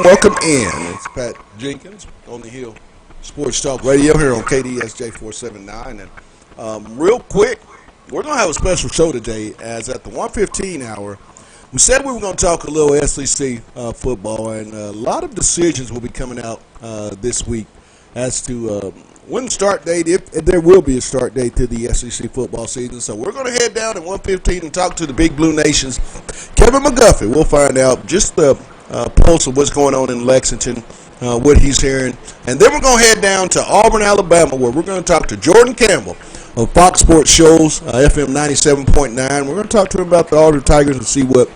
Welcome in. It's Pat Jenkins on the Hill Sports Talk Radio here on KDSJ 479. And real quick, we're going to have a special show today as at the 1:15 hour. We said we were going to talk a little SEC football, and a lot of decisions will be coming out this week as to when the start date, if there will be a start date to the SEC football season. So we're going to head down at 1:15 and talk to the Big Blue Nation's Kevin McGuffey. We'll find out just the pulse of what's going on in Lexington, what he's hearing. And then we're going to head down to Auburn, Alabama, where we're going to talk to Jordan Campbell of Fox Sports Shows, FM 97.9. We're going to talk to him about the Auburn Tigers and see what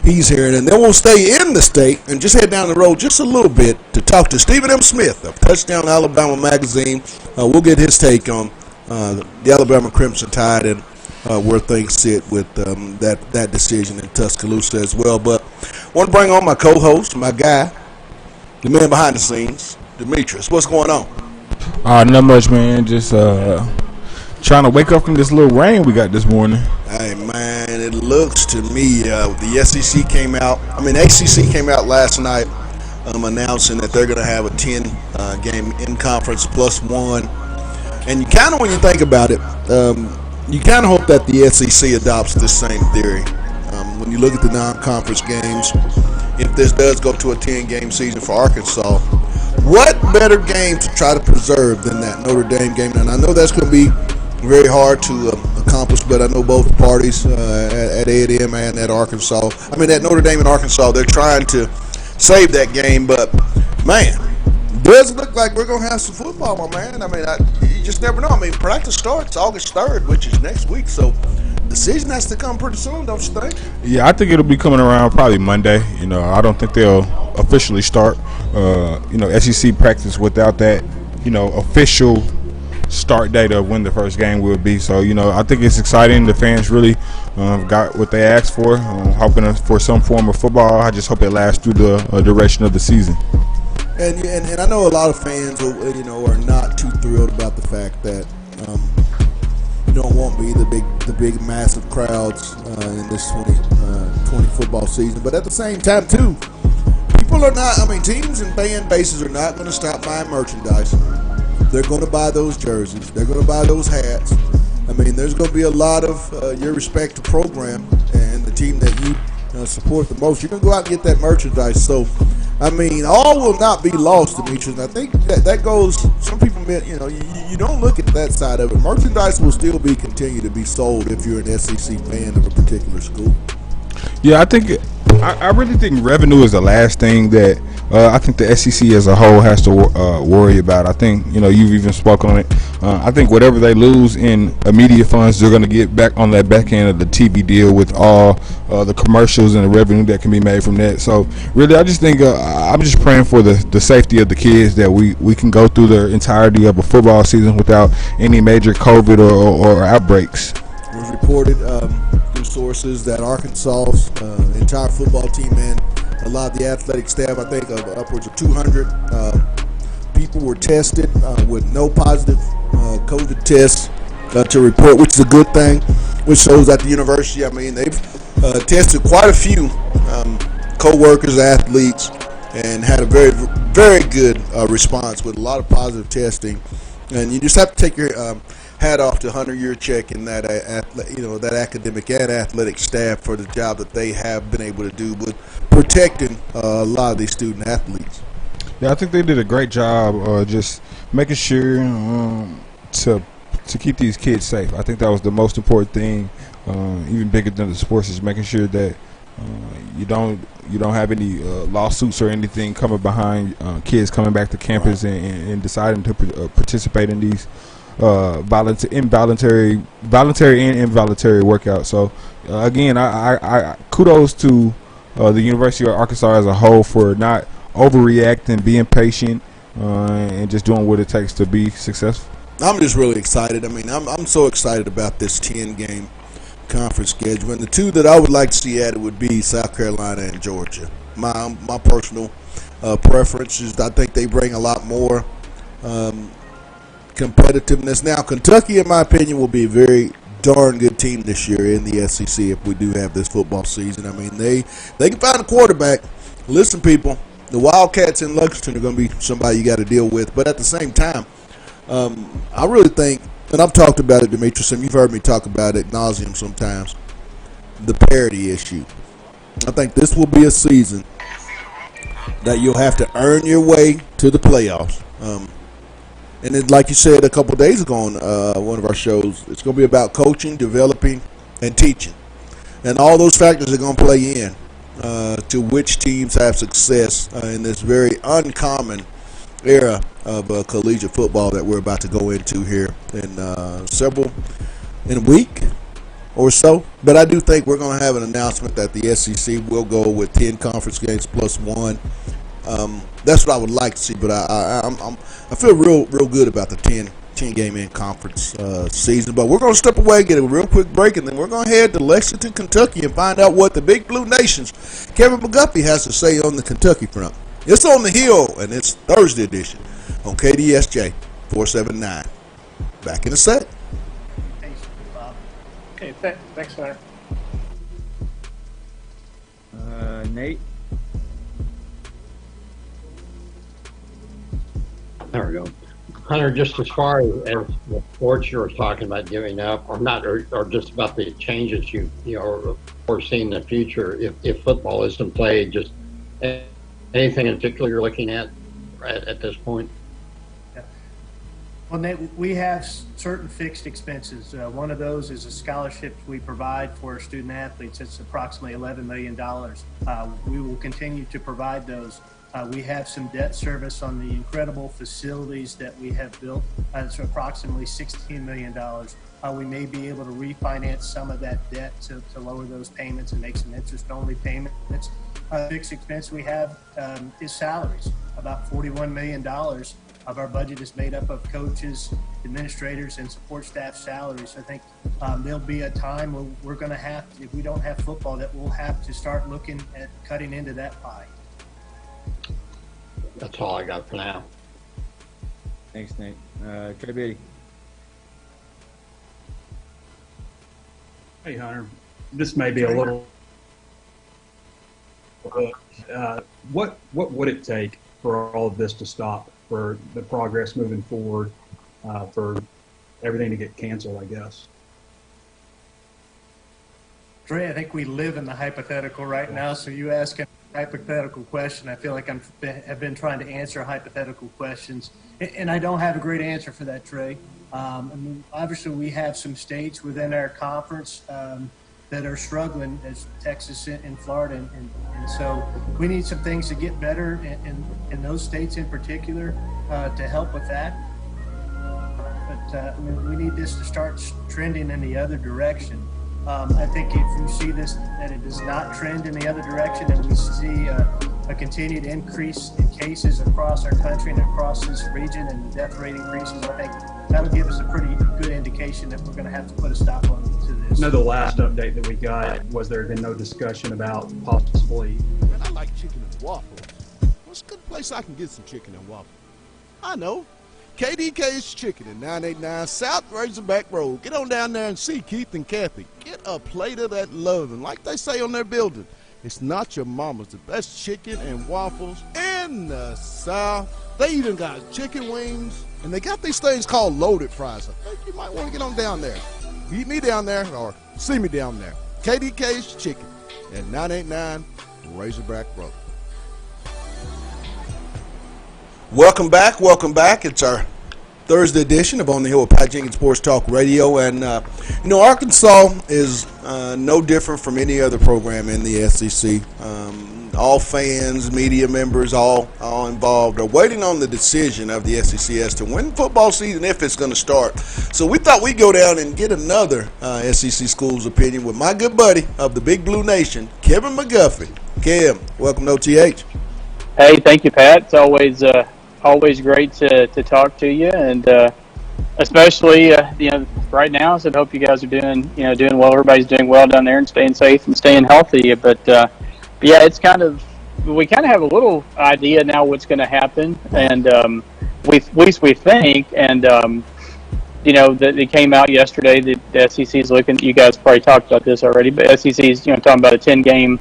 he's hearing. And then we'll stay in the state and just head down the road just a little bit to talk to Stephen M. Smith of Touchdown Alabama Magazine. We'll get his take on the Alabama Crimson Tide and where things sit with that decision in Tuscaloosa as well. But I want to bring on my co-host, my guy, the man behind the scenes, Demetrius. What's going on? Not much, man. Just trying to wake up from this little rain we got this morning. Hey, man, it looks to me the SEC came out. ACC came out last night announcing that they're going to have a 10-game in-conference plus one. And you kind of, when you think about it, you kind of hope that the SEC adopts this same theory. When you look at the non-conference games, if this does go to a 10-game season for Arkansas, what better game to try to preserve than that Notre Dame game? And I know that's going to be very hard to accomplish, but I know both parties at A&M and at Arkansas, at Notre Dame and Arkansas, they're trying to save that game. But, man, does it look like we're going to have some football, my man? You just never know. Practice starts August 3rd, which is next week, so decision has to come pretty soon, don't you think? Yeah, I think it'll be coming around probably Monday. I don't think they'll officially start, SEC practice without that, official start date of when the first game will be. So, I think it's exciting. The fans really got what they asked for, hoping for some form of football. I just hope it lasts through the duration of the season. And I know a lot of fans, are not too thrilled about the fact that won't be the big massive crowds in this 20 football season. But at the same time, too, people are not. Teams and fan bases are not going to stop buying merchandise. They're going to buy those jerseys. They're going to buy those hats. There's going to be a lot of your respective program and the team that you support the most. You're going to go out and get that merchandise. So, all will not be lost, Demetrius. And I think that goes. Some people, you don't look at that side of it. Merchandise will still continue to be sold if you're an SEC fan of a particular school. Yeah, I really think revenue is the last thing that I think the SEC as a whole has to worry about. I think, you've even spoken on it. I think whatever they lose in media funds, they're going to get back on that back end of the TV deal with all the commercials and the revenue that can be made from that. So, really, I just think I'm just praying for the safety of the kids, that we can go through the entirety of a football season without any major COVID or outbreaks. It was reported through sources that Arkansas's entire football team and a lot of the athletic staff, I think upwards of 200 people were tested with no positive COVID tests to report, which is a good thing, which shows at the university, they've tested quite a few co-workers, athletes, and had a very, very good response with a lot of positive testing And you just have to take your hat off to Hunter Yurchek and that that academic and athletic staff for the job that they have been able to do with protecting a lot of these student athletes. Yeah, I think they did a great job just making sure to keep these kids safe. I think that was the most important thing, even bigger than the sports, is making sure that you don't have any lawsuits or anything coming behind kids coming back to campus and deciding to participate in these voluntary and involuntary workouts. So again, I kudos to the University of Arkansas as a whole for not overreacting, being patient, and just doing what it takes to be successful. I'm just really excited. I mean, I'm so excited about this 10-game conference schedule, and the two that I would like to see added would be South Carolina and Georgia. My personal preference is I think they bring a lot more competitiveness. Now, Kentucky, in my opinion, will be a very darn good team this year in the SEC if we do have this football season. I mean, they can find a quarterback. Listen, people, the Wildcats in Lexington are going to be somebody you got to deal with, but at the same time, I really think, and I've talked about it, Demetrius, and you've heard me talk about it ad nauseum sometimes, the parity issue. I think this will be a season that you'll have to earn your way to the playoffs. And then, like you said a couple days ago on one of our shows, it's going to be about coaching, developing, and teaching. And all those factors are going to play in to which teams have success in this very uncommon era of collegiate football that we're about to go into here in a week or so. But I do think we're going to have an announcement that the SEC will go with 10 conference games plus one. That's what I would like to see, but I feel real good about the 10 game in conference season. But we're going to step away, get a real quick break, and then we're going to head to Lexington, Kentucky, and find out what the Big Blue Nation's Kevin McGuffey has to say on the Kentucky front. It's on the Hill, and it's Thursday edition on KDSJ 479. Back in a sec. Thanks, Bob. Okay, thanks, Hunter. Nate? There we go. Hunter, just as far as the sports you were talking about giving up, or just about the changes you are foreseeing in the future, if football isn't played, just anything in particular you're looking at this point? Yeah. Well, Nate, we have certain fixed expenses. One of those is a scholarship we provide for student athletes. It's approximately $11 million. We will continue to provide those. We have some debt service on the incredible facilities that we have built. It's approximately $16 million. We may be able to refinance some of that debt to lower those payments and make some interest-only payments. Fixed expense we have is salaries. About $41 million of our budget is made up of coaches, administrators, and support staff salaries. I think there'll be a time when we're going to have, if we don't have football, that we'll have to start looking at cutting into that pie. That's all I got for now. Thanks, Nate. Trey Beatty. Hey, Hunter. This may be a little. What would it take for all of this to stop, for the progress moving forward, for everything to get canceled, I guess? Trey, I think we live in the hypothetical right now, so you ask a hypothetical question. I feel like have been trying to answer hypothetical questions, and I don't have a great answer for that, Trey. I mean, obviously, we have some states within our conference that are struggling, as Texas and Florida, and so we need some things to get better in those states in particular to help with that. But I mean, we need this to start trending in the other direction. I think if we see this, that it does not trend in the other direction, and we see a continued increase in cases across our country and across this region, and the death rate increases, I think that'll give us a pretty good indication that we're going to have to put a stop on to this. I know the last update that we got was there had been no discussion about possibly. Man, I like chicken and waffles. What's a good place I can get some chicken and waffles? I know. KDK's Chicken at 989 South Razorback Road. Get on down there and see Keith and Kathy. Get a plate of that love. And like they say on their building, it's not your mama's. The best chicken and waffles in the South. They even got chicken wings And they got these things called loaded fries. I think you might want to get on down there. Meet me down there or see me down there. KDK's Chicken at 989 Razorback Road. Welcome back. It's our Thursday edition of On the Hill with Pat Jenkins Sports Talk Radio. And, Arkansas is no different from any other program in the SEC. All fans, media members, all involved are waiting on the decision of the SEC as to when football season, if it's going to start. So we thought we'd go down and get another SEC school's opinion with my good buddy of the Big Blue Nation, Kevin McGuffey. Kev, welcome to OTH. Hey, thank you, Pat. It's always great to talk to you, and especially right now. So I hope you guys are doing well. Everybody's doing well down there and staying safe and staying healthy. But yeah, it's we kind of have a little idea now what's going to happen, and at least we think. And that it came out yesterday that the SEC is looking. You guys probably talked about this already, but SEC is talking about a 10-game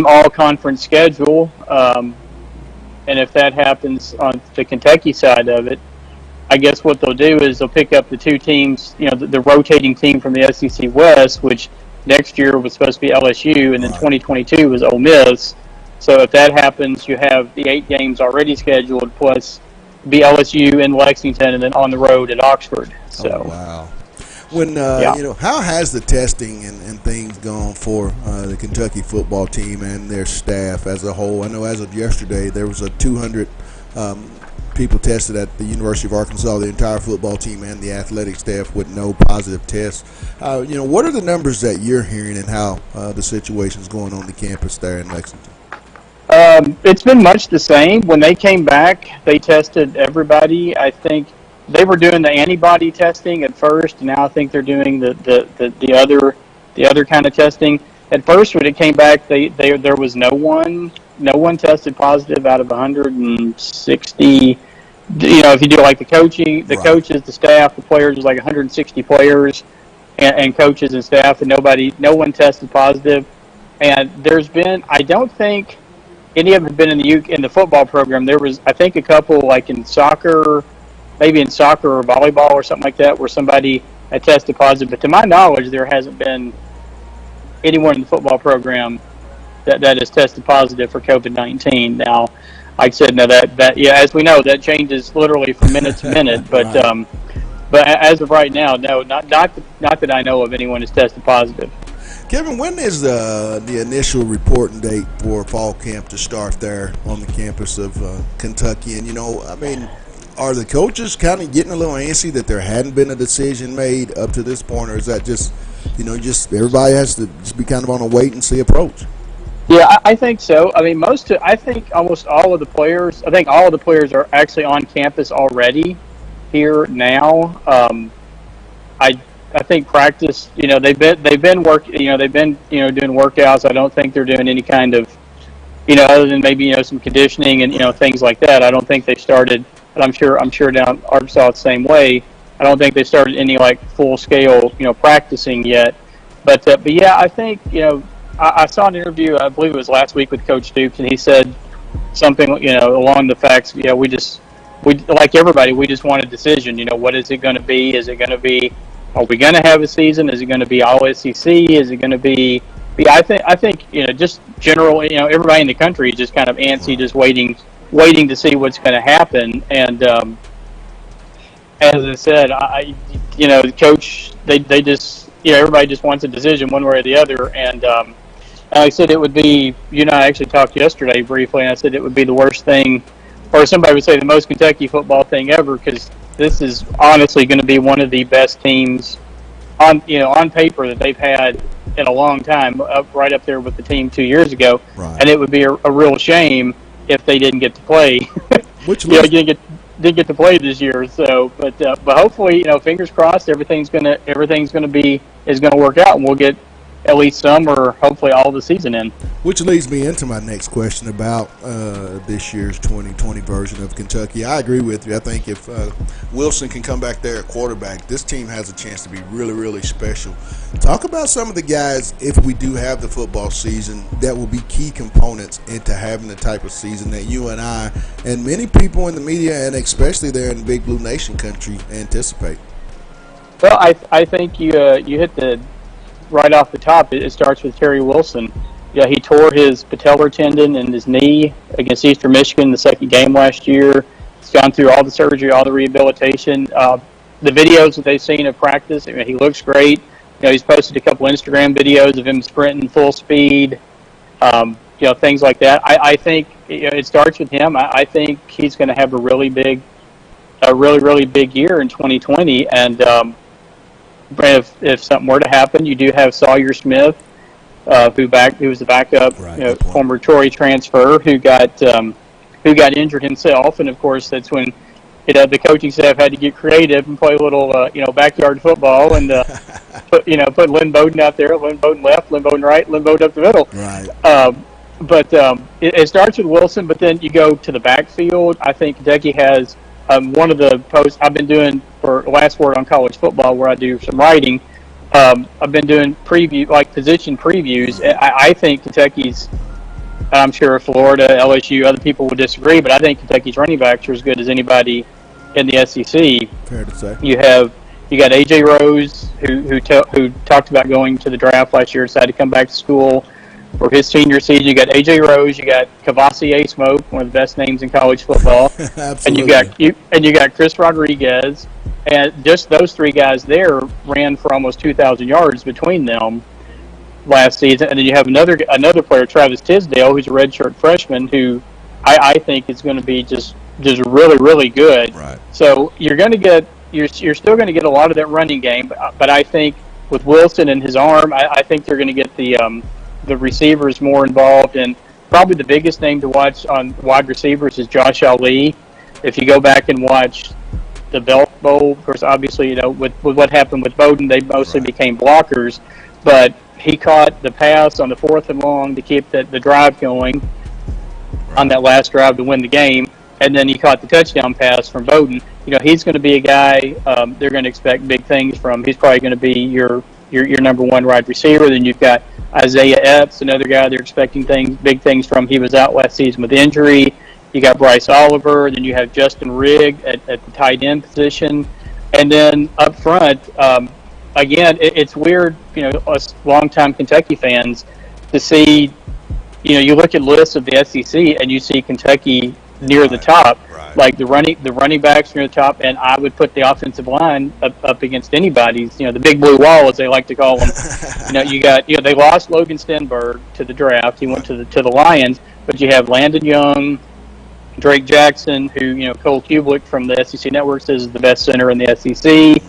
all-conference schedule. And if that happens on the Kentucky side of it, I guess what they'll do is they'll pick up the two teams, the rotating team from the SEC West, which next year was supposed to be LSU, and then 2022 was Ole Miss. So if that happens, you have the 8 games already scheduled, plus be LSU in Lexington and then on the road at Oxford. So, oh, wow. How has the testing and things gone for the Kentucky football team and their staff as a whole? I know as of yesterday there was 200 people tested at the University of Arkansas, the entire football team and the athletic staff with no positive tests. What are the numbers that you're hearing and how the situation's going on the campus there in Lexington? It's been much the same. When they came back, they tested everybody. I think they were doing the antibody testing at first, and now I think they're doing the other kind of testing. At first, when it came back, there was no one tested positive out of 160. If you do like the coaching, the coaches, the staff, the players, there's like 160 players and coaches and staff, and no one tested positive. And there's been, I don't think any of them have been in the football program. There was, I think, a couple like in soccer. Maybe in soccer or volleyball or something like that, where somebody had tested positive. But to my knowledge, there hasn't been anyone in the football program that has tested positive for COVID-19. Now, like I said, as we know, that changes literally from minute to minute. But Right. But as of right now, no, not that I know of anyone who's tested positive. Kevin, when is the initial reporting date for fall camp to start there on the campus of Kentucky? And, are the coaches kind of getting a little antsy that there hadn't been a decision made up to this point, or is that just everybody has to just be kind of on a wait and see approach? Yeah, I think so. I think almost all of the players. I think all of the players are actually on campus already here now. I think practice. They've been doing workouts. I don't think they're doing any kind of, other than maybe some conditioning and things like that. I don't think they started. But I'm sure down Arkansas the same way. I don't think they started any like full scale practicing yet. But yeah, I think I saw an interview, I believe it was last week, with Coach Stoops, and he said something along the facts. We like everybody, we just want a decision. What is it going to be? Is it going to be? Are we going to have a season? Is it going to be all SEC? Is it going to be? I think just general. Everybody in the country is just kind of antsy, just waiting to see what's going to happen. And as I said, the coach, they just, everybody just wants a decision one way or the other. And I said it would be, I actually talked yesterday briefly, and I said it would be the worst thing, or somebody would say the most Kentucky football thing ever, because this is honestly going to be one of the best teams on paper that they've had in a long time, right up there with the team 2 years ago. Right. And it would be a real shame if they didn't get to play. Which didn't get to play this year. So, but hopefully, fingers crossed, everything's gonna work out, and we'll get at least some or hopefully all the season in. Which leads me into my next question about this year's 2020 version of Kentucky. I agree with you. I think if Wilson can come back there at quarterback, this team has a chance to be really, really special. Talk about some of the guys, if we do have the football season, that will be key components into having the type of season that you and I and many people in the media, and especially there in Big Blue Nation country, anticipate. Well, I think you hit the right off the top. It starts with Terry Wilson. Yeah, he tore his patellar tendon in his knee against Eastern Michigan the second game last year. He's gone through all the surgery, all the rehabilitation. The videos that they've seen of practice, I mean, he looks great. He's posted a couple Instagram videos of him sprinting full speed. Things like that. I think it starts with him. I think he's going to have a really really big year in 2020. And if something were to happen, you do have Sawyer Smith, who was the backup, former Troy transfer, who got injured himself, and of course that's when the coaching staff had to get creative and play a little backyard football and put Lynn Bowden out there, Lynn Bowden left, Lynn Bowden right, Lynn Bowden up the middle. Right. But it starts with Wilson, but then you go to the backfield. I think Kentucky has one of the posts I've been doing for Last Word on College Football, where I do some writing. I've been doing position previews. I think Kentucky's, I'm sure Florida, LSU, other people would disagree, but I think Kentucky's running backs are as good as anybody in the SEC. Fair to say. You got AJ Rose, who talked about going to the draft last year, decided to come back to school for his senior season. You got AJ Rose, you got Kavasi Smoke, one of the best names in college football, and you got Chris Rodriguez, and just those three guys there ran for almost 2,000 yards between them last season. And then you have another player, Travis Tisdale, who's a redshirt freshman, who I think is going to be just really, really good. Right. So you're still going to get a lot of that running game, but I think with Wilson and his arm, I think they're going to get the receivers more involved. And probably the biggest name to watch on wide receivers is Josh Ali. If you go back and watch the Belk Bowl, of course, obviously, with what happened with Bowden, they mostly became blockers, but he caught the pass on the 4th and long to keep the drive going on that last drive to win the game, and then he caught the touchdown pass from Bowden. He's going to be a guy they're going to expect big things from. He's probably going to be your number one wide receiver. Then you've got Isaiah Epps, another guy they're expecting big things from. He was out last season with injury. You got Bryce Oliver. Then you have Justin Rigg at the tight end position. And then up front, again, it's weird, us longtime Kentucky fans, to see, you look at lists of the SEC and you see Kentucky near the top, like the running backs near the top, and I would put the offensive line up against anybody's, the big blue wall, as they like to call them. They lost Logan Stenberg to the draft. He went to the Lions, but you have Landon Young, Drake Jackson, who, Cole Kublik from the SEC Network says is the best center in the SEC.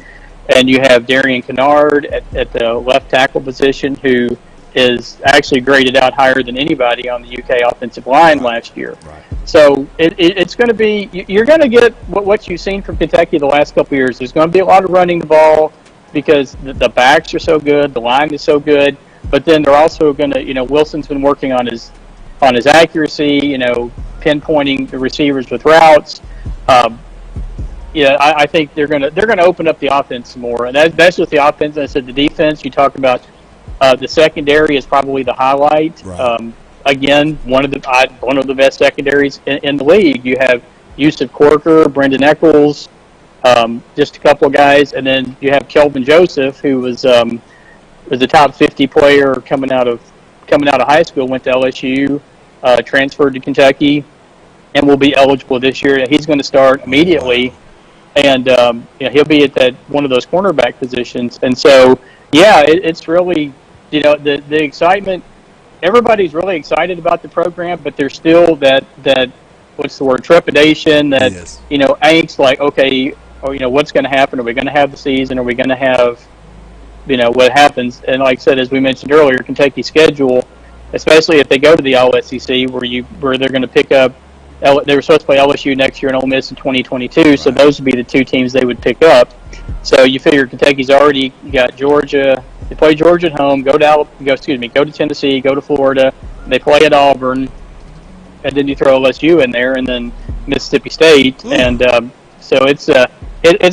And you have Darian Kennard at the left tackle position, who is actually graded out higher than anybody on the UK offensive line last year. Right. So it's going to be, you're going to get what you've seen from Kentucky the last couple of years. There's going to be a lot of running the ball because the backs are so good, the line is so good, but then they're also going to, Wilson's been working on his accuracy, pinpointing the receivers with routes. I think they're gonna open up the offense more, and that's just the offense. I said the defense. You talk about the secondary is probably the highlight. Right. Again, one of the best secondaries in the league. You have Yusuf Corker, Brendan Eccles, just a couple of guys, and then you have Kelvin Joseph, who was a top 50 player coming out of high school. Went to LSU, transferred to Kentucky, and will be eligible this year. He's going to start immediately. And he'll be at that one of those cornerback positions. And so, it's really, the excitement. Everybody's really excited about the program, but there's still that what's the word, trepidation, that angst. Like, okay, what's going to happen? Are we going to have the season? Are we going to have, what happens? And like I said, as we mentioned earlier, Kentucky's schedule, especially if they go to the All-SEC, where they're going to pick up. They were supposed to play LSU next year and Ole Miss in 2022, right. So those would be the two teams they would pick up. So you figure Kentucky's already got Georgia, They play Georgia at home. Go to Tennessee. Go to Florida. They play at Auburn, and then you throw LSU in there, and then Mississippi State, and so it's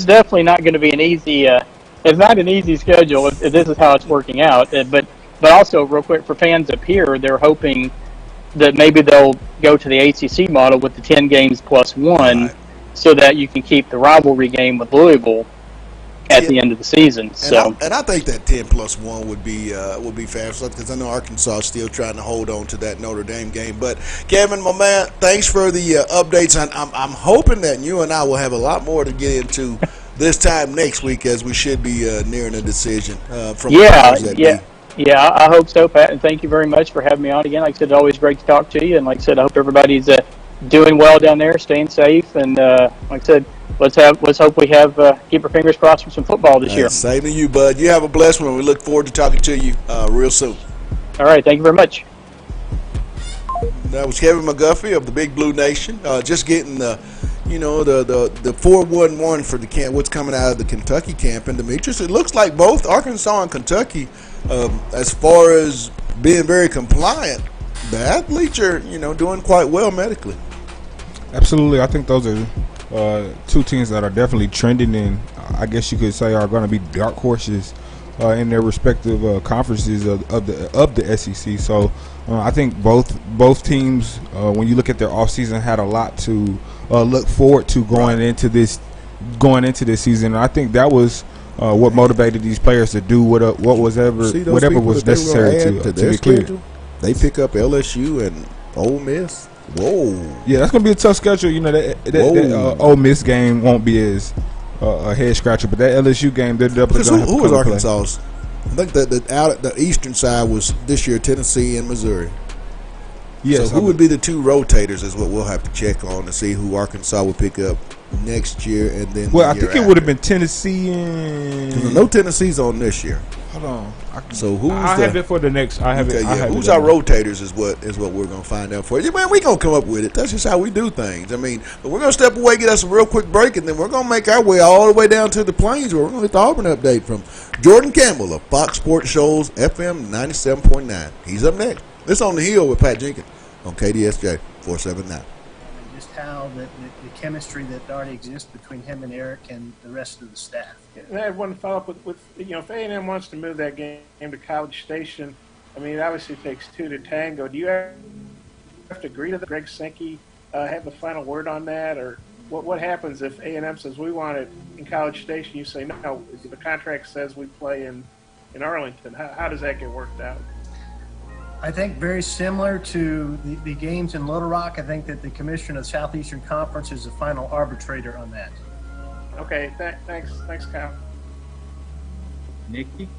definitely not going to be an easy. It's not an easy schedule if this is how it's working out. But also, real quick, for fans up here, they're hoping that maybe they'll go to the ACC model with the 10 games plus one, Right. so that you can keep the rivalry game with Louisville at the end of the season. So And I think that 10+1 would be fabulous, because I know Arkansas is still trying to hold on to that Notre Dame game. But Kevin, my man, thanks for the updates. I'm hoping that you and I will have a lot more to get into this time next week, as we should be nearing a decision from the powers that be. Yeah, I hope so, Pat, and thank you very much for having me on again. Like I said, it's always great to talk to you, and like I said, I hope everybody's doing well down there, staying safe, and like I said, let's hope we have keep our fingers crossed for some football this year. Same to you, bud. You have a blessed one. We look forward to talking to you real soon. All right, thank you very much. That was Kevin McGuffey of the Big Blue Nation, just getting the 411 for the camp. What's coming out of the Kentucky camp? And Demetrius, it looks like both Arkansas and Kentucky, as far as being very compliant, the athletes are doing quite well medically. Absolutely, I think those are two teams that are definitely trending, and I guess you could say are going to be dark horses in their respective conferences of the SEC. So I think both teams, when you look at their offseason, had a lot to look forward to going into this season. And I think that was what motivated these players to do whatever was necessary to get cleared. They pick up LSU and Ole Miss. Whoa! Yeah, that's gonna be a tough schedule. That Ole Miss game won't be as a head scratcher, but that LSU game, they're definitely going to have to who was come play. Arkansas's? I think that out at the eastern side was this year Tennessee and Missouri. Yes, so who would be the two rotators is what we'll have to check on to see who Arkansas will pick up next year, and then. Well, I think it would have been Tennessee and. No Tennessee's on this year. Hold on. So who's I have it for the next. I have it. Who's our rotators is what we're gonna find out for you. Man, we gonna come up with it. That's just how we do things. I mean, but we're gonna step away, get us a real quick break, and then we're gonna make our way all the way down to the Plains, where we're gonna get the Auburn update from Jordan Campbell of Fox Sports Shows FM 97.9. He's up next. This on the Hill with Pat Jenkins on KDSJ 479. Just how the chemistry that already exists between him and Eric and the rest of the staff. And I had one follow up with if A&M wants to move that game to College Station, I mean, it obviously takes two to tango. Do you have to agree to that? Greg Sankey have the final word on that, or what happens if A&M says we want it in College Station? You say no. The contract says we play in Arlington. How does that get worked out? I think very similar to the games in Little Rock. I think that the commissioner of the Southeastern Conference is the final arbitrator on that. Okay, thanks, Kyle. Nikki?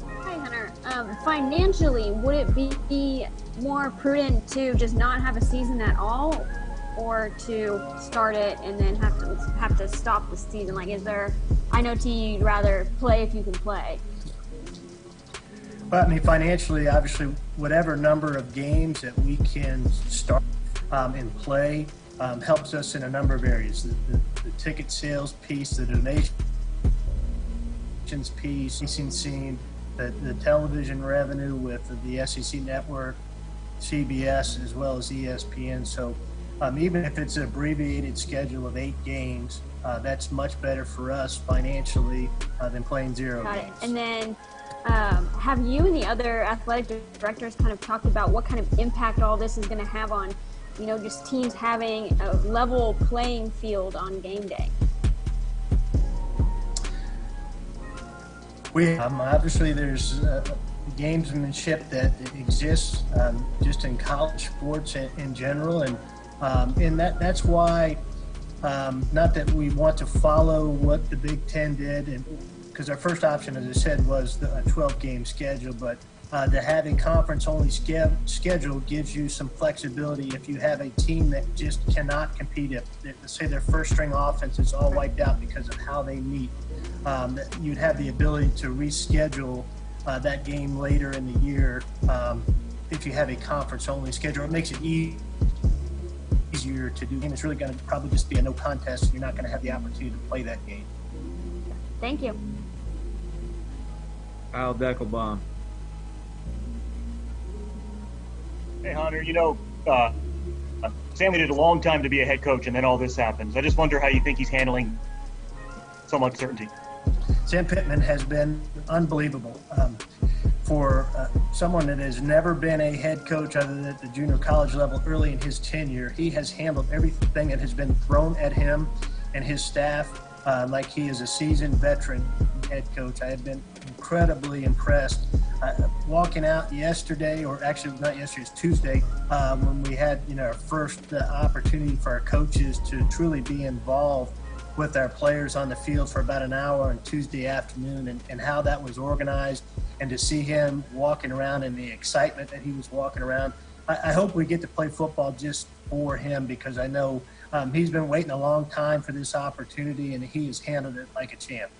Hi, Hunter. Financially, would it be more prudent to just not have a season at all, or to start it and then have to stop the season? Like, is there? I know you'd rather play if you can play. But I mean, financially, obviously, whatever number of games that we can start and play helps us in a number of areas. The ticket sales piece, the donations piece, scene, the television revenue with the SEC network, CBS, as well as ESPN. So even if it's an abbreviated schedule of 8 games, that's much better for us financially than playing 0 Got games. it. And then have you and the other athletic directors kind of talked about what kind of impact all this is going to have on, just teams having a level playing field on game day? Obviously there's gamesmanship that exists just in college sports in general, and that's why not that we want to follow what the Big Ten did, and because our first option, as I said, was a 12-game schedule, but the having conference-only schedule gives you some flexibility. If you have a team that just cannot compete, if say their first-string offense is all wiped out because of how they meet, you'd have the ability to reschedule that game later in the year if you have a conference-only schedule. It makes it easier to do. It's really going to probably just be a no contest. You're not going to have the opportunity to play that game. Thank you. Kyle Deckelbaum. Hey, Hunter, Sam waited a long time to be a head coach, and then all this happens. I just wonder how you think he's handling so much uncertainty. Sam Pittman has been unbelievable. For someone that has never been a head coach other than at the junior college level early in his tenure, he has handled everything that has been thrown at him and his staff like he is a seasoned veteran head coach. I have been incredibly impressed. Walking out yesterday, or actually not yesterday, it's Tuesday, when we had our first opportunity for our coaches to truly be involved with our players on the field for about an hour on Tuesday afternoon, and how that was organized, and to see him walking around and the excitement that he was walking around. I hope we get to play football just for him, because I know he's been waiting a long time for this opportunity, and he has handled it like a champ.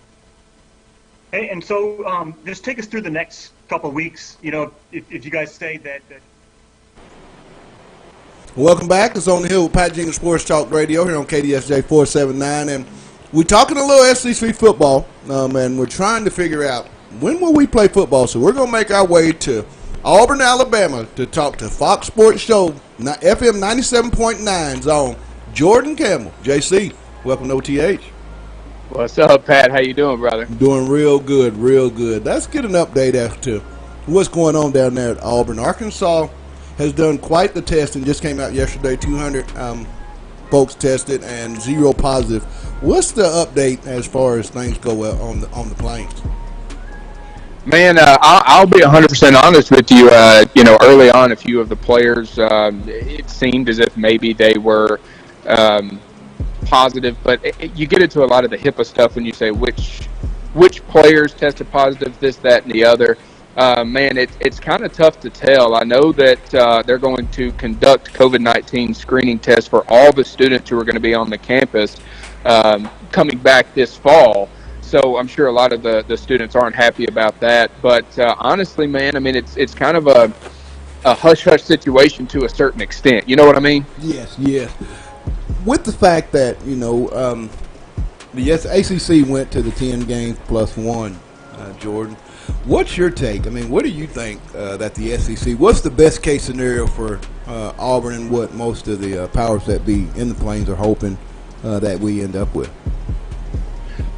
Hey, and so just take us through the next couple of weeks, if you guys say that. Welcome back. It's On the Hill with Pat Jenkins Sports Talk Radio here on KDSJ 479. And we're talking a little SEC football, and we're trying to figure out when will we play football. So we're going to make our way to Auburn, Alabama to talk to Fox Sports Show, FM 97.9's own Jordan Campbell. JC, welcome to OTH. What's up, Pat? How you doing, brother? Doing real good, real good. Let's get an update as to what's going on down there at Auburn. Arkansas has done quite the test and just came out yesterday. 200 folks tested and 0 positive. What's the update as far as things go on the plains? Man, I'll be 100% honest with you. Early on, a few of the players, it seemed as if maybe they were positive, but you get into a lot of the HIPAA stuff when you say which players tested positive, this, that, and the other. Man, it's kind of tough to tell. I know that they're going to conduct COVID-19 screening tests for all the students who are going to be on the campus coming back this fall. So I'm sure a lot of the students aren't happy about that. But honestly, man, I mean, it's kind of a hush-hush situation to a certain extent. You know what I mean? Yes. With the fact that, the ACC went to the 10 games plus one, Jordan. What's your take? I mean, what do you think that the SEC, what's the best case scenario for Auburn, and what most of the powers that be in the Plains are hoping that we end up with?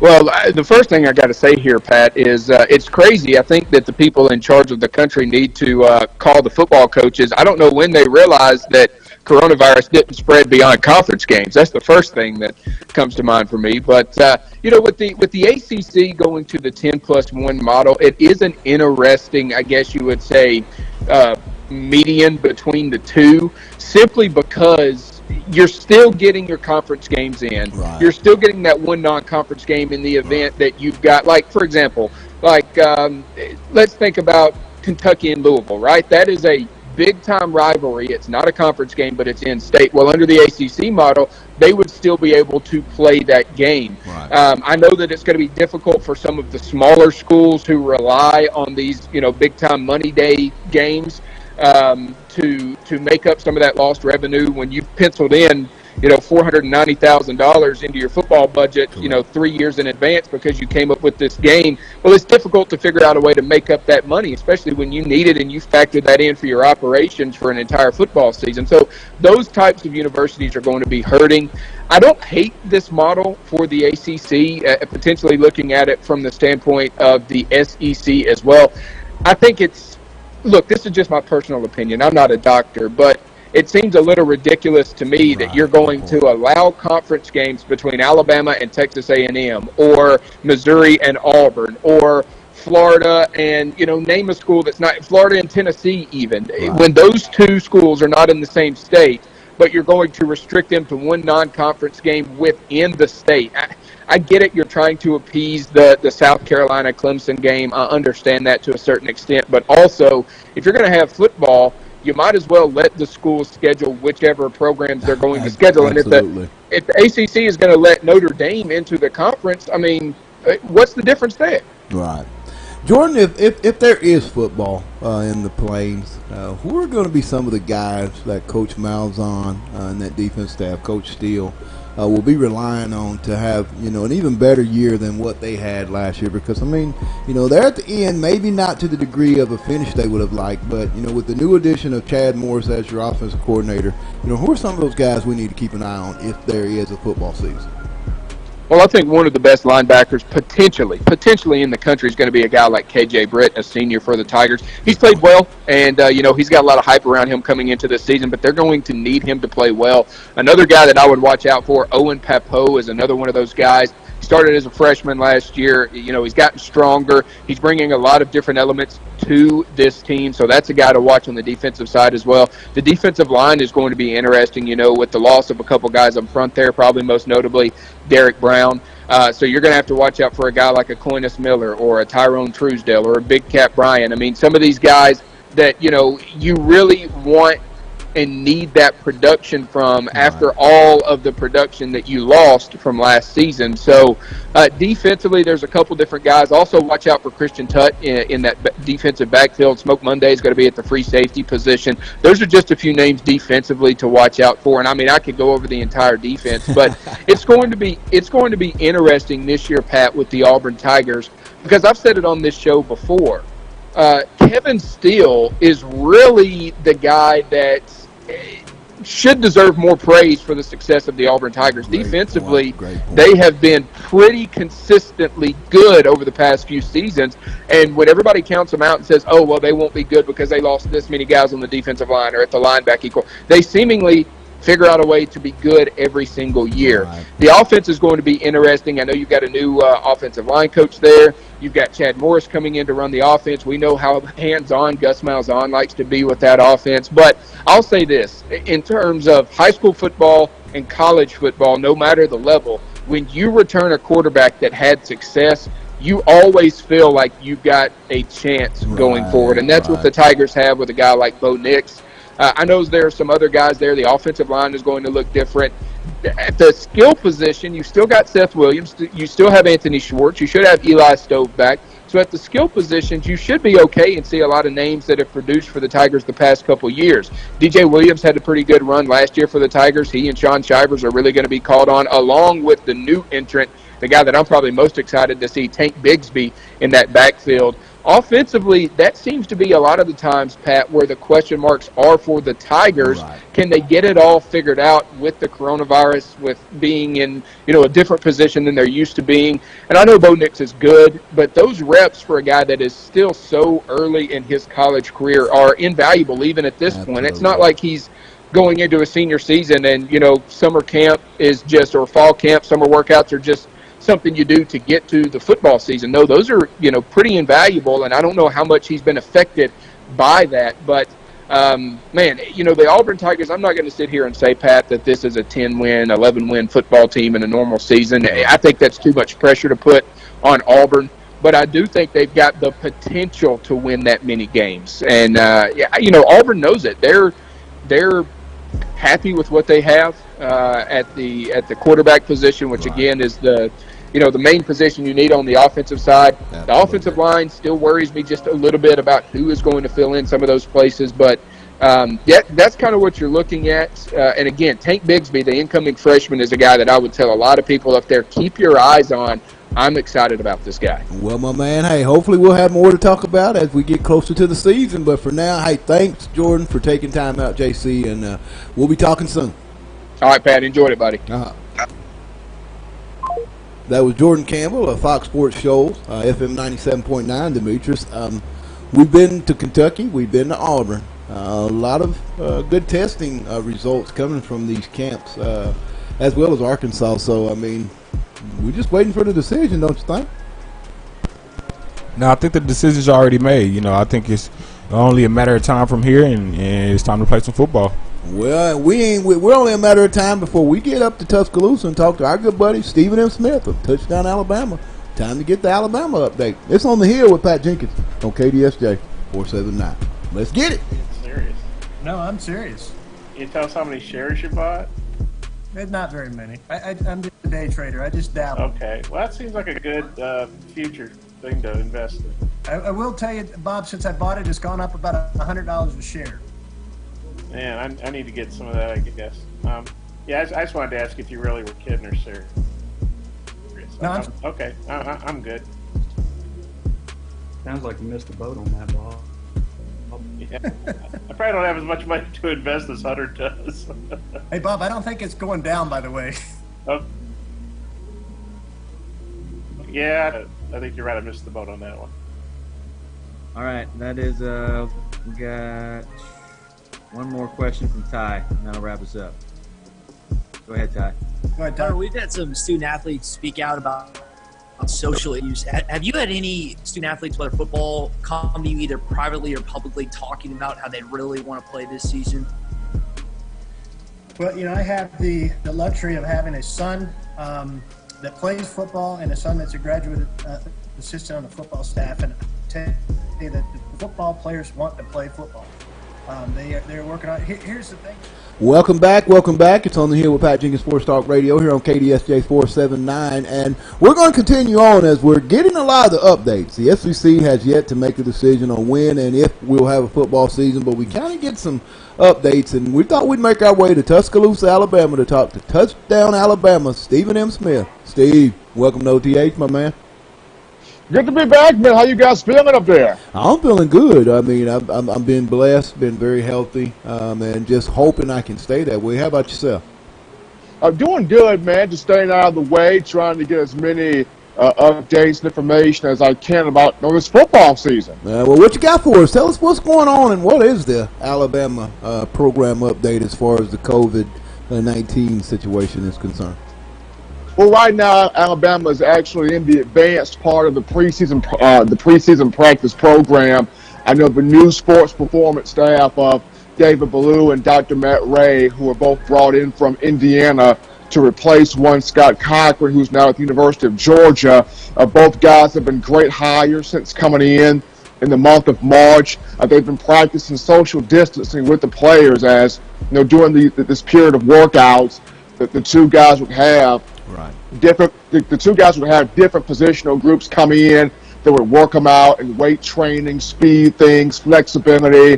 Well, the first thing I got to say here, Pat, is it's crazy. I think that the people in charge of the country need to call the football coaches. I don't know when they realized that coronavirus didn't spread beyond conference games. That's the first thing that comes to mind for me. But with the ACC going to the 10+1 model, it is an interesting, I guess you would say, median between the two, simply because you're still getting your conference games in. Right. You're still getting that one non-conference game in the event that you've got, like, for example, let's think about Kentucky and Louisville, right? That is a big-time rivalry. It's not a conference game, but it's in-state. Well, under the ACC model, they would still be able to play that game. Right. I know that it's going to be difficult for some of the smaller schools who rely on these, big-time money day games to make up some of that lost revenue when you've penciled in, $490,000 into your football budget, 3 years in advance because you came up with this game. Well, it's difficult to figure out a way to make up that money, especially when you need it and you factor that in for your operations for an entire football season. So those types of universities are going to be hurting. I don't hate this model for the ACC, potentially looking at it from the standpoint of the SEC as well. I think look, this is just my personal opinion. I'm not a doctor, but it seems a little ridiculous to me that you're going to allow conference games between Alabama and Texas A&M, or Missouri and Auburn, or Florida and, name a school that's not, Florida and Tennessee even, when those two schools are not in the same state, but you're going to restrict them to one non-conference game within the state. I get it. You're trying to appease the South Carolina Clemson game. I understand that to a certain extent. But also, if you're going to have football, you might as well let the schools schedule whichever programs they're going to schedule. Absolutely. And if the ACC is going to let Notre Dame into the conference, I mean, what's the difference there? Right. Jordan, if there is football in the Plains, who are going to be some of the guys that Coach Malzahn and that defense staff, Coach Steele, will be relying on to have, an even better year than what they had last year. Because, they're at the end, maybe not to the degree of a finish they would have liked, but, with the new addition of Chad Morris as your offensive coordinator, who are some of those guys we need to keep an eye on if there is a football season? Well, I think one of the best linebackers potentially in the country is going to be a guy like KJ Britt, a senior for the Tigers. He's played well, and, he's got a lot of hype around him coming into this season, but they're going to need him to play well. Another guy that I would watch out for, Owen Papo, is another one of those guys. He started as a freshman last year. He's gotten stronger. He's bringing a lot of different elements to this team, so that's a guy to watch on the defensive side as well. The defensive line is going to be interesting, with the loss of a couple guys up front there, probably most notably Derek Brown. So you're going to have to watch out for a guy like a Coinus Miller or a Tyrone Truesdale or a Big Cat Bryant. Some of these guys that, you really want and need that production from after all of the production that you lost from last season. So defensively, there's a couple different guys. Also, watch out for Christian Tutt in that defensive backfield. Smoke Monday is going to be at the free safety position. Those are just a few names defensively to watch out for. And I could go over the entire defense, but it's going to be interesting this year, Pat, with the Auburn Tigers, because I've said it on this show before. Kevin Steele is really the guy that should deserve more praise for the success of the Auburn Tigers. Defensively, they have been pretty consistently good over the past few seasons, and when everybody counts them out and says, oh, well, they won't be good because they lost this many guys on the defensive line or at the linebacker core, they seemingly figure out a way to be good every single year. Right. The offense is going to be interesting. I know you've got a new offensive line coach there. You've got Chad Morris coming in to run the offense. We know how hands-on Gus Malzahn likes to be with that offense. But I'll say this, in terms of high school football and college football, no matter the level, when you return a quarterback that had success, you always feel like you've got a chance going forward. And that's what the Tigers have with a guy like Bo Nix. I know there are some other guys there. The offensive line is going to look different. At the skill position, you still got Seth Williams. You still have Anthony Schwartz. You should have Eli Stove back. So at the skill positions, you should be okay and see a lot of names that have produced for the Tigers the past couple years. DJ Williams had a pretty good run last year for the Tigers. He and Sean Shivers are really going to be called on, along with the new entrant, the guy that I'm probably most excited to see, Tank Bigsby, in that backfield. Offensively, that seems to be a lot of the times, Pat, where the question marks are for the Tigers. Right. Can they get it all figured out with the coronavirus, with being in, a different position than they're used to being? And I know Bo Nix is good, but those reps for a guy that is still so early in his college career are invaluable even at this point. It's not like he's going into a senior season and, summer camp is just, or fall camp, summer workouts are just something you do to get to the football season. No, those are, pretty invaluable, and I don't know how much he's been affected by that. But, the Auburn Tigers, I'm not going to sit here and say, Pat, that this is a 10-win, 11-win football team in a normal season. I think that's too much pressure to put on Auburn. But I do think they've got the potential to win that many games. And, Auburn knows it. They're happy with what they have at the quarterback position, which, again, is the main position you need on the offensive side. Absolutely. The offensive line still worries me just a little bit about who is going to fill in some of those places. But, that's kind of what you're looking at. And, again, Tank Bigsby, the incoming freshman, is a guy that I would tell a lot of people up there, keep your eyes on. I'm excited about this guy. Well, my man, hey, hopefully we'll have more to talk about as we get closer to the season. But for now, hey, thanks, Jordan, for taking time out, JC, and we'll be talking soon. All right, Pat, enjoyed it, buddy. That was Jordan Campbell of Fox Sports Shoals, FM 97.9, Demetrius. We've been to Kentucky. We've been to Auburn. A lot of good testing results coming from these camps, as well as Arkansas. So, we're just waiting for the decision, don't you think? No, I think the decision's already made. I think it's only a matter of time from here, and it's time to play some football. Well, we're only a matter of time before we get up to Tuscaloosa and talk to our good buddy Stephen M. Smith of Touchdown Alabama. Time to get the Alabama update. It's on the Hill with Pat Jenkins on KDSJ 479. Let's get it. Serious? No, I'm serious. Can you tell us how many shares you bought? Not very many. I'm just a day trader. I just dabble. Okay. Well, that seems like a good future thing to invest in. I will tell you, Bob, since I bought it, it's gone up about $100 a share. Man, I need to get some of that, I guess. Yeah, I just wanted to ask if you really were kidding or serious. No, Okay, I'm good. Sounds like you missed the boat on that, Bob. Yeah. I probably don't have as much money to invest as Hunter does. Hey, Bob, I don't think it's going down, by the way. Oh. Yeah, I think you're right. I missed the boat on that one. All right, that is we got one more question from Ty, and that'll wrap us up. Go ahead, Ty. Go ahead, Ty. We've had some student athletes speak out about social issues. Have you had any student athletes, whether football, come to you either privately or publicly talking about how they really want to play this season? Well, I have the luxury of having a son that plays football and a son that's a graduate assistant on the football staff. And I tell you that the football players want to play football. They're working on it. Here's the thing. Welcome back. It's On the Hill with Pat Jenkins Sports Talk Radio here on KDSJ 479, and we're going to continue on as we're getting a lot of the updates. The SEC has yet to make a decision on when and if we'll have a football season, but we kind of get some updates, and we thought we'd make our way to Tuscaloosa, Alabama to talk to Touchdown Alabama, Stephen M. Smith. Steve, welcome to OTH, my man. Good to be back, man. How you guys feeling up there? I'm feeling good. I mean, I'm been blessed, been very healthy, and just hoping I can stay that way. How about yourself? I'm doing good, man. Just staying out of the way, trying to get as many updates and information as I can about this football season. Well, what you got for us? Tell us what's going on and what is the Alabama program update as far as the COVID-19 situation is concerned. Well, right now, Alabama is actually in the advanced part of the preseason practice program. I know the new sports performance staff of David Ballou and Dr. Matt Ray, who were both brought in from Indiana to replace one Scott Cochran, who's now at the University of Georgia. Both guys have been great hires since coming in the month of March. They've been practicing social distancing with the players as, during this period of workouts that the two guys would have. Right. The two guys would have different positional groups come in that would work them out in weight training, speed things, flexibility,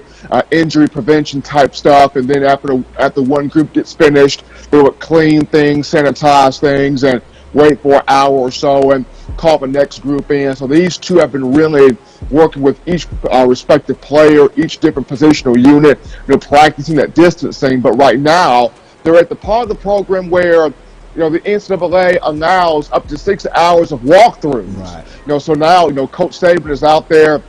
injury prevention type stuff. And then after one group gets finished, they would clean things, sanitize things, and wait for an hour or so and call the next group in. So these two have been really working with each respective player, each different positional unit, practicing that distancing. But right now, they're at the part of the program where the NCAA allows up to 6 hours of walkthroughs. Right. So now, Coach Saban is out there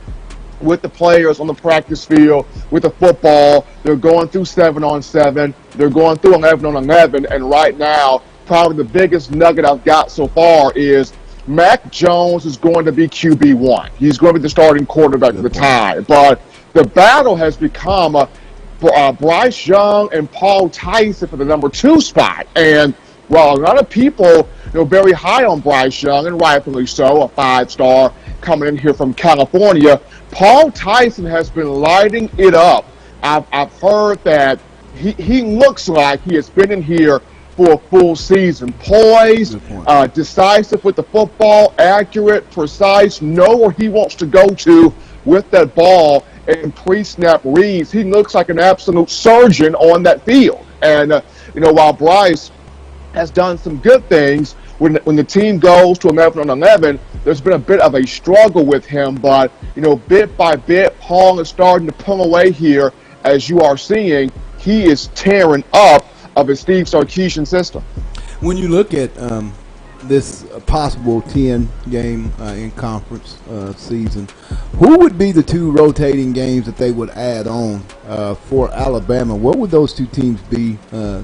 with the players on the practice field with the football. They're going through 7-on-7. They're going through 11-on-11. And right now, probably the biggest nugget I've got so far is Mac Jones is going to be QB1. He's going to be the starting quarterback at the time. But the battle has become Bryce Young and Paul Tyson for the number 2 spot. And while a lot of people, very high on Bryce Young, and rightfully so, a 5-star coming in here from California, Paul Tyson has been lighting it up. I've heard that he looks like he has been in here for a full season. Poised, decisive with the football, accurate, precise, know where he wants to go to with that ball, and pre-snap reads. He looks like an absolute surgeon on that field. And, while Bryce has done some good things, when the team goes to 11-on-11, there's been a bit of a struggle with him. But, bit by bit, Paul is starting to pull away here. As you are seeing, he is tearing up of his Steve Sarkisian system. When you look at this possible 10-game in conference season, who would be the 2 rotating games that they would add on for Alabama? What would those 2 teams be,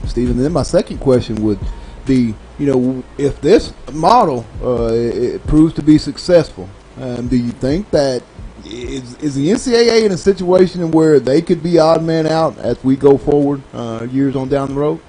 Stephen? And then my second question would be, if this model it proves to be successful, do you think that is the NCAA in a situation where they could be odd man out as we go forward years on down the road?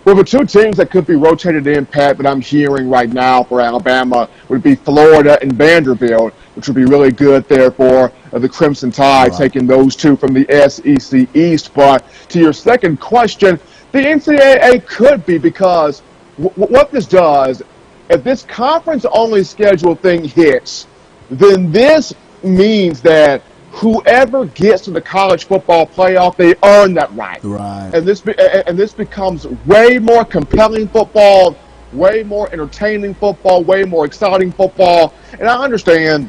Well, the 2 teams that could be rotated in, Pat, that I'm hearing right now for Alabama would be Florida and Vanderbilt, which would be really good there for the Crimson Tide, taking those 2 from the SEC East. But to your second question, the NCAA could be, because what this does, if this conference-only schedule thing hits, then this means that whoever gets to the college football playoff, they earn that right. Right. And this becomes way more compelling football, way more entertaining football, way more exciting football. And I understand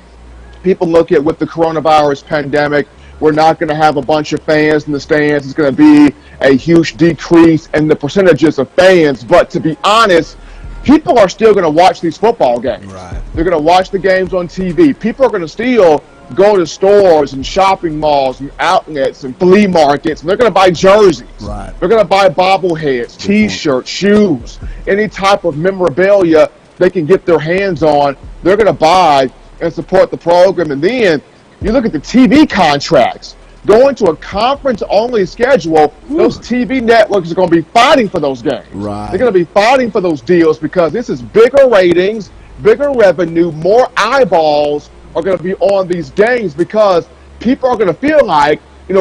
people look at with the coronavirus pandemic, we're not going to have a bunch of fans in the stands. It's going to be a huge decrease in the percentages of fans. But to be honest, people are still going to watch these football games. Right. They're going to watch the games on TV. People are going to still go to stores and shopping malls and outlets and flea markets, and they're going to buy jerseys. Right. They're going to buy bobbleheads, T-shirts, shoes, any type of memorabilia they can get their hands on. They're going to buy and support the program. And then you look at the TV contracts. Going to a conference-only schedule, those TV networks are going to be fighting for those games. Right. They're going to be fighting for those deals because this is bigger ratings, bigger revenue, more eyeballs are going to be on these games because people are going to feel like,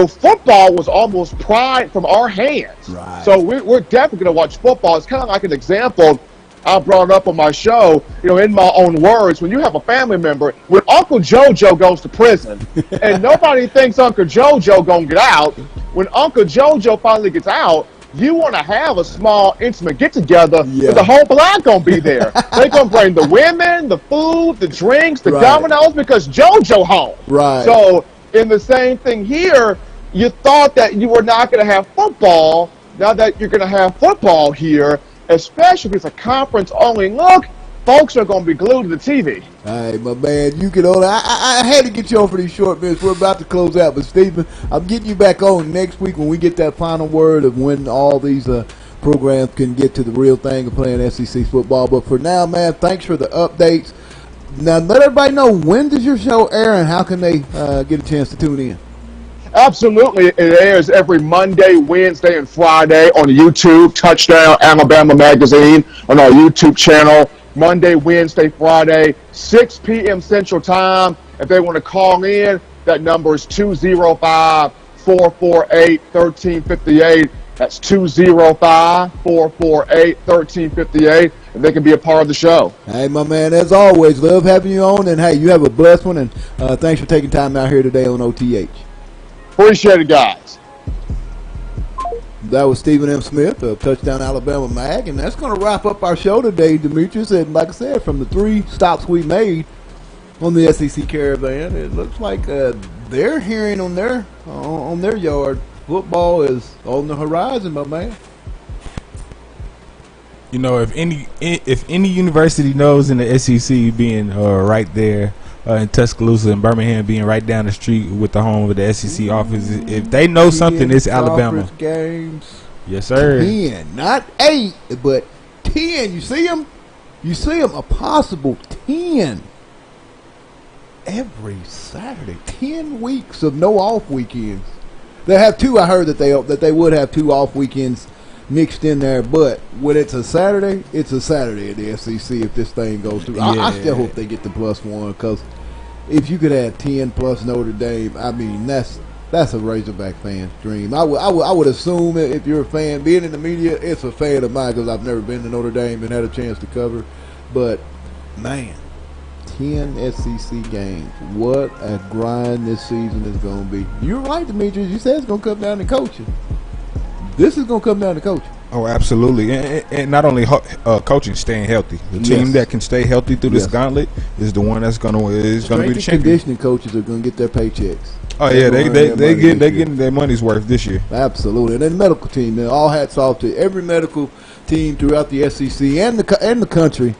football was almost pried from our hands. Right. So we're definitely going to watch football. It's kind of like an example I brought up on my show, in my own words, when you have a family member, when Uncle JoJo goes to prison and nobody thinks Uncle JoJo gonna get out, when Uncle JoJo finally gets out, you want to have a small, intimate get-together, but the whole block gonna be there. They're gonna bring the women, the food, the drinks, the dominoes, because JoJo home. Right. So, in the same thing here, you thought that you were not gonna have football. Now that you're gonna have football here, especially if it's a conference-only look, folks are going to be glued to the TV. Hey, my man, you get on. I had to get you on for these short minutes. We're about to close out, but Stephen, I'm getting you back on next week when we get that final word of when all these programs can get to the real thing of playing SEC football. But for now, man, thanks for the updates. Now, let everybody know, when does your show air and how can they get a chance to tune in? Absolutely. It airs every Monday, Wednesday, and Friday on YouTube, Touchdown Alabama Magazine on our YouTube channel. Monday, Wednesday, Friday, 6 p.m. Central Time. If they want to call in, that number is 205-448-1358. That's 205-448-1358. And they can be a part of the show. Hey, my man, as always, love having you on. And, hey, you have a blessed one. And thanks for taking time out here today on OTH. Appreciate it, guys. That was Stephen M. Smith of Touchdown Alabama Mag, and that's going to wrap up our show today, Demetrius. And like I said, from the 3 stops we made on the SEC Caravan, it looks like they're hearing on their yard, football is on the horizon, my man. If any university knows in the SEC being right there. In Tuscaloosa and Birmingham being right down the street with the home of the SEC office. If they know something, it's Alabama. Games. Yes, sir. 10, not 8, but 10. You see them? A possible 10 every Saturday. 10 weeks of no off weekends. They have 2. I heard that they would have 2 off weekends mixed in there, but when it's a Saturday at the SEC if this thing goes through. Yeah. I still hope they get the +1 because if you could add 10 plus Notre Dame, I mean that's a Razorback fan's dream. I would assume if you're a fan, being in the media, it's a fan of mine because I've never been to Notre Dame and had a chance to cover. But man, 10 SEC games. What a grind this season is going to be. You're right, Demetrius. You said it's going to come down to coaching. This is going to come down to coaching. Oh, absolutely. And not only coaching, staying healthy. The team that can stay healthy through this gauntlet is the one that's going to be the champion. Conditioning coaches are going to get their paychecks. Oh, yeah, they getting their money's worth this year. Absolutely. And then the medical team, man, all hats off to every medical team throughout the SEC and the country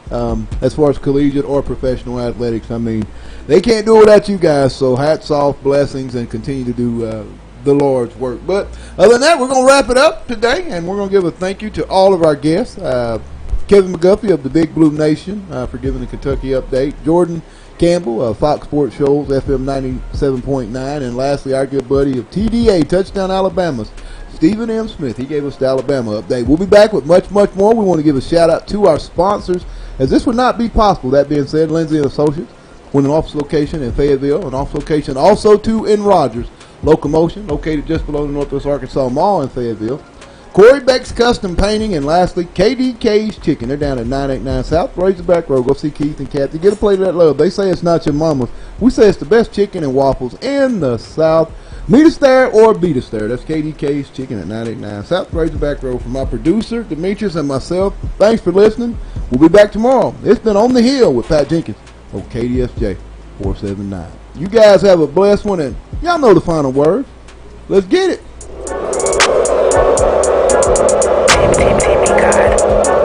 as far as collegiate or professional athletics. I mean, they can't do it without you guys, so hats off, blessings, and continue to do the Lord's work. But other than that, we're going to wrap it up today, and we're going to give a thank you to all of our guests. Kevin McGuffey of the Big Blue Nation for giving the Kentucky update. Jordan Campbell of Fox Sports Shows, FM 97.9. And lastly, our good buddy of TDA, Touchdown Alabama's Stephen M. Smith. He gave us the Alabama update. We'll be back with much, much more. We want to give a shout-out to our sponsors, as this would not be possible. That being said, Lindsay & Associates, with an office location in Fayetteville, an office location also, too, in Rogers. Locomotion, located just below the Northwest Arkansas Mall in Fayetteville. Corey Beck's Custom Painting, and lastly, KDK's Chicken. They're down at 989 South Razorback Road. Go see Keith and Kathy. Get a plate of that love. They say it's not your mama's. We say it's the best chicken and waffles in the South. Meet us there or beat us there. That's KDK's Chicken at 989 South Razorback Road. For my producer, Demetrius, and myself, thanks for listening. We'll be back tomorrow. It's been On the Hill with Pat Jenkins of KDSJ 479. You guys have a blessed one, and y'all know the final words. Let's get it. Baby God.